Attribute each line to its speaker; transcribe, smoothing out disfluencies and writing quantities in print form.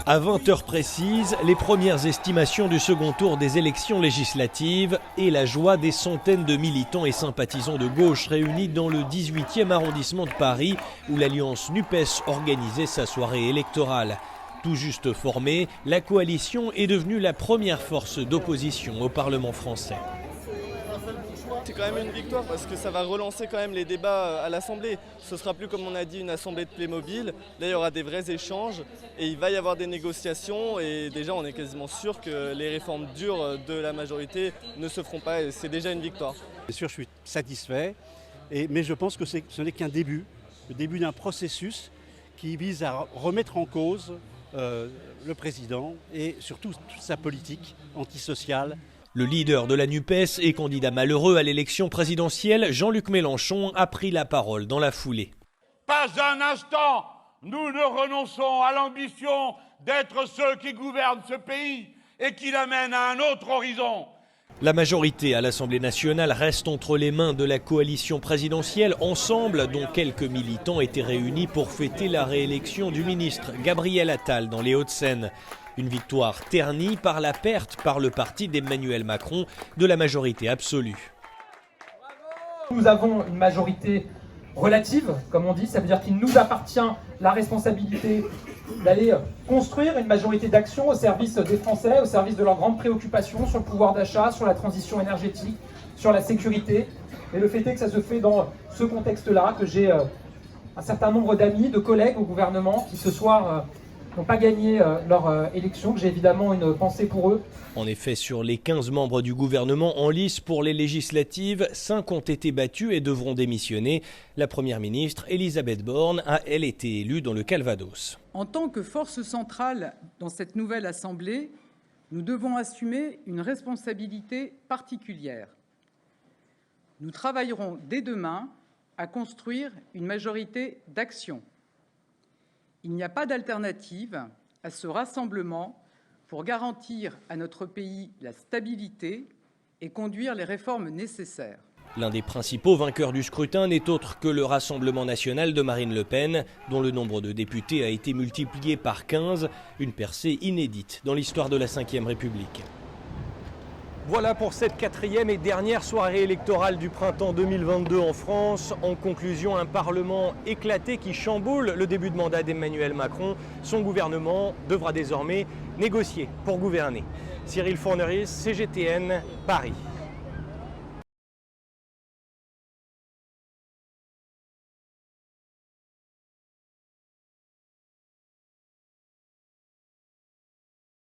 Speaker 1: À 20h précises, les premières estimations du second tour des élections législatives et la joie des centaines de militants et sympathisants de gauche réunis dans le 18e arrondissement de Paris où l'Alliance NUPES organisait sa soirée électorale. Tout juste formée, la coalition est devenue la première force d'opposition au Parlement français.
Speaker 2: C'est quand même une victoire parce que ça va relancer quand même les débats à l'Assemblée. Ce ne sera plus, comme on a dit, une assemblée de Playmobil. Là, il y aura des vrais échanges et il va y avoir des négociations. Et déjà, on est quasiment sûr que les réformes dures de la majorité ne se feront pas. Et c'est déjà une victoire.
Speaker 3: Bien sûr, je suis satisfait, mais je pense que ce n'est qu'un début, le début d'un processus qui vise à remettre en cause le président et surtout toute sa politique antisociale.
Speaker 1: Le leader de la NUPES et candidat malheureux à l'élection présidentielle, Jean-Luc Mélenchon, a pris la parole dans la foulée.
Speaker 4: Pas un instant, nous ne renonçons à l'ambition d'être ceux qui gouvernent ce pays et qui l'amènent à un autre horizon.
Speaker 1: La majorité à l'Assemblée nationale reste entre les mains de la coalition présidentielle Ensemble, dont quelques militants étaient réunis pour fêter la réélection du ministre Gabriel Attal dans les Hauts-de-Seine. Une victoire ternie par la perte par le parti d'Emmanuel Macron de la majorité absolue.
Speaker 5: Nous avons une majorité relative, comme on dit, ça veut dire qu'il nous appartient la responsabilité d'aller construire une majorité d'action au service des Français, au service de leurs grandes préoccupations sur le pouvoir d'achat, sur la transition énergétique, sur la sécurité. Et le fait est que ça se fait dans ce contexte-là, que j'ai un certain nombre d'amis, de collègues au gouvernement qui ce soir n'ont pas gagné leur élection, que j'ai évidemment une pensée pour eux.
Speaker 1: En effet, sur les 15 membres du gouvernement en lice pour les législatives, 5 ont été battus et devront démissionner. La première ministre, Elisabeth Borne, a, elle, été élue dans le Calvados.
Speaker 6: En tant que force centrale dans cette nouvelle Assemblée, nous devons assumer une responsabilité particulière. Nous travaillerons dès demain à construire une majorité d'action. Il n'y a pas d'alternative à ce rassemblement pour garantir à notre pays la stabilité et conduire les réformes nécessaires.
Speaker 1: L'un des principaux vainqueurs du scrutin n'est autre que le Rassemblement national de Marine Le Pen, dont le nombre de députés a été multiplié par 15, une percée inédite dans l'histoire de la Ve République. Voilà pour cette 4e et dernière soirée électorale du printemps 2022 en France. En conclusion, un Parlement éclaté qui chamboule le début de mandat d'Emmanuel Macron. Son gouvernement devra désormais négocier pour gouverner. Cyril Forneris, CGTN, Paris.